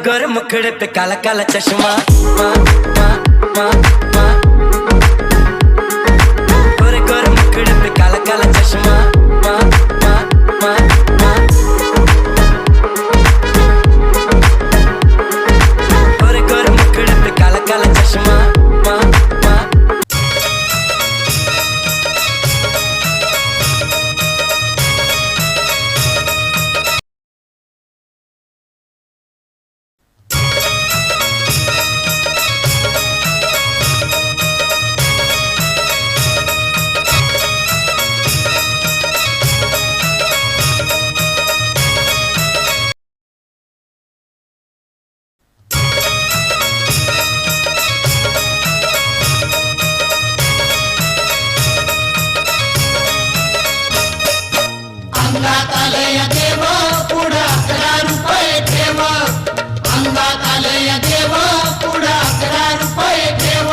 गोरे मुखड़े पे काला काला चश्मा मा मा मा मा गोरे गोरे मुखड़े पे काला काला चश्मा मा मा मा मा गोरे गोरे मुखड़े पे काला काला चश्मा मा मा अंगात आलंय देव पुढं 11 रुपये ठेव अंगात आलंय देव पुढं 11 रुपये ठेव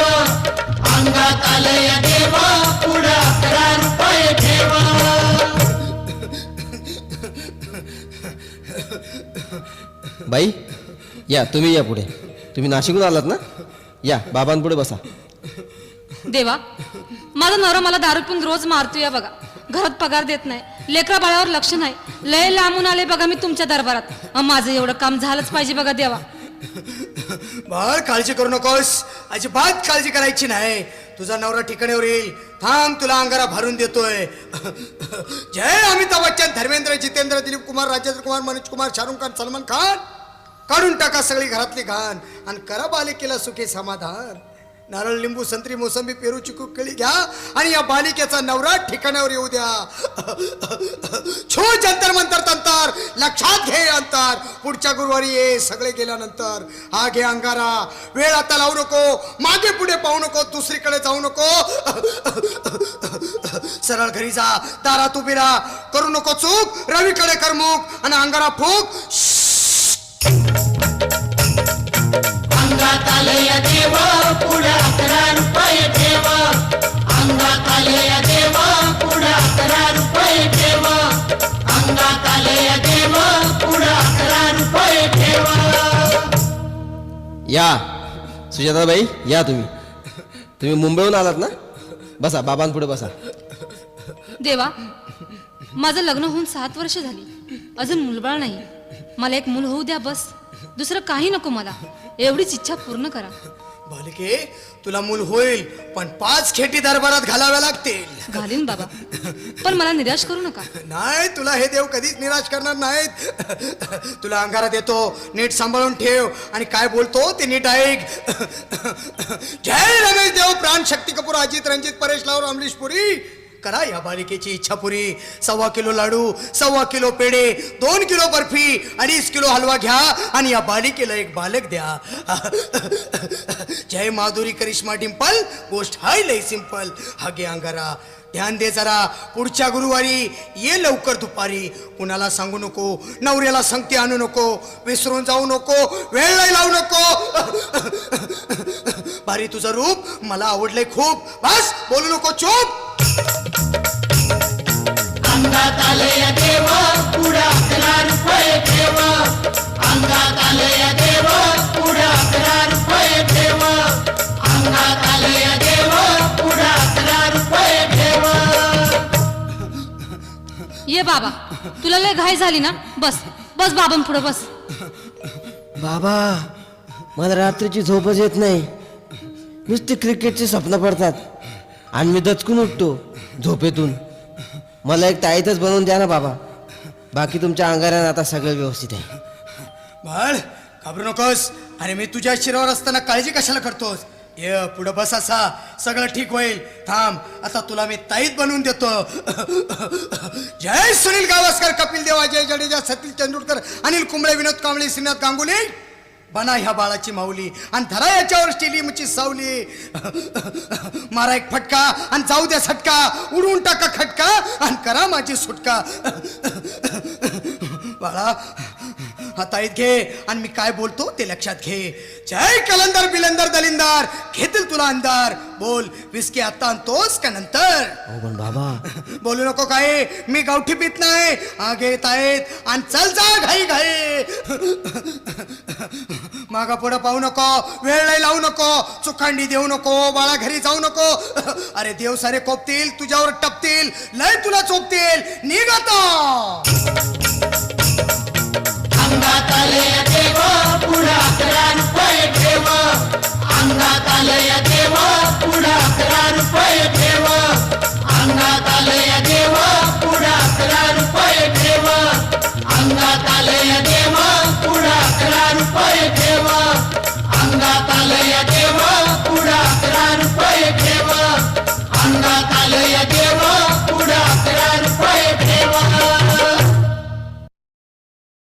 अंगात आलंय देव पुढं 11 रुपये ठेव बाई या तुम्ही या पुढे. तुम्ही नाशिकहून आलात ना? या बाबांपुढे बसा. देवा, माझा नवरा मला दारू पिऊन रोज मारतोय बघा. घरात पगार देत नाही, लेकरा बाळावर लक्ष नाही. लय लांबून आले बघा मी तुमच्या दरबारात. माझं एवढं काम झालंच पाहिजे बघा देवा. बाळ काळजी करू नकोस, अजिबात काळजी करायची नाही. तुझा नवरा ठिकाण्यावर येईल. थांब, तुला अंगारा भरून देतोय. जय अमिताभ बच्चन, धर्मेंद्र, जितेंद्र, दिलीप कुमार, राजेंद्र कुमार, मनोज कुमार, शाहरुख खान, सलमान खान. काढून टाका सगळी घरातली घाण आणि करा बालिकेला सुखी समाधान. नारळ, लिंबू, संत्री, मोसंबी, पेरू, चिकू, केळी घ्या आणि या बालिकेचा नवरा ठिकाण्यावर येऊ द्या. छो जंतर मंतर तंतर, लक्षात घे अंतर. पुढच्या गुरुवारी ये सगळे गेल्यानंतर. हा घे अंगारा. वेळ आता लावू नको, मागे पुढे पाहू नको, दुसरीकडे जाऊ नको. सरळ घरी जा, दारात उभी राहा. करू नको चूक, रवीकडे कर मुख आणि अंगारा फूक. अंगात आलंय देव पुढं 11 रुपये ठेव अंगात आलंय देव पुढं 11 रुपये ठेव अंगात आलंय देव पुढं 11 रुपये ठेव. या सुजाताबाई, या तुम्ही मुंबईहून आलात ना? बसा, बाबांपुढे बसा. देवा, माझं लग्न होऊन 7 वर्ष झाली. अजून मुलबाळ नाही. मला एक मूल होऊ द्या बस. दुसरं काही नको मला. एवढीच इच्छा पूर्ण करा. बालिके, तुला मूल होईल, पण 5 खेटी दरबारात घालाव्या लागतील. घालीन बाबा, पण मला निराश करू नका. नाही, तुला हे देव कधीच निराश करणार नाहीत. तुला अंगारा देतो, नीट सांभाळून ठेव आणि काय बोलतो ते नीट ऐक. जय रमेश देव, प्राण, शक्ती कपूर, अजित, रंजित, परेश लावर, अमरीश पुरी. करा या बालिकेची इच्छा पुरी. 1.25 किलो लाडू, 1.25 किलो पेढे, 2 किलो बर्फी, 2.5 किलो हलवा घ्या आणि या बालिकेला एक बालक द्या. जय माधुरी, करिश्मा, डिंपल. गोष्ट हाय लय सिंपल. हा घे अंगारा. ध्यान दे जरा. पुढच्या गुरुवारी ये लवकर दुपारी. कुणाला सांगू नको, नवऱ्याला संगती आणू नको, विसरून जाऊ नको, वेळ नाही लावू नको. भारी तुझं रूप मला आवडलंय खूप. बस बोलू नको, चूप. अंगात आलंय देव पुढं 11 रुपये ठेव अंगात आलंय देव पुढं 11 रुपये ठेव अंगात आलंय देव पुढं 11 रुपये ठेव. ये बाबा, तुला लय घाई झाली ना? बस बस बाबांपुढे बस. बाबा, मला रात्रीची झोपच येत नाही. नुसती क्रिकेटची स्वप्न पडतात आणि मी दचकून उठतो झोपेतून. मला एक ताईतच बनवून द्या ना बाबा. बाकी तुमच्या अंगाऱ्यानं आता सगळं व्यवस्थित आहे. बाळ, घाबरू नकोस. अरे मी तुझ्या शिरावर असताना काळजी कशाला करतोस? ये पुढं बस, असा सगळं ठीक होईल. थांब, आता तुला मी ताईत बनवून देतो. जय सुनील गावस्कर, कपिल देव, अजय जडेजा, सतीश तेंडुलकर, अनिल कुंबळे, विनोद कांबळे, श्रीनाथ गांगुली. बना ह्या बाळाची माऊली आणि धरा याच्यावर स्टेडियमची सावली. मारा एक फटका आणि जाऊ द्या सटका. उडवून टाका खटका आणि करा माझी सुटका. बाळा, ताईत घे आणि मी काय बोलतो ते लक्षात घे. जय कलंदर बिलंदर दलिंदर, घेतील तुला अंदर. बोल, विस्की आता आणतोस का नंतर? अहो पण बाबा बोलू नको काय, मी गावठी पित नाही. हा घे ताईत आणि चल जा घाई घाई. मागा पुढं पाहू नको, वेळ लय लावू नको, चुखांडी देऊ नको, बाळा घरी जाऊ नको. अरे देव सारे कोपतील, तुझ्यावर टपतील, लय तुला चोपतील. निघ आता. अंगात आलंय देव, पुढं 11 रुपये ठेव. अंगात आलंय देव, पुढं 11 रुपये ठेव. अंगात आलंय देव, पुढं 11 रुपये ठेव. अंगात आलंय देव, पुढं 11 रुपये ठेव. अंगात आलंय देव.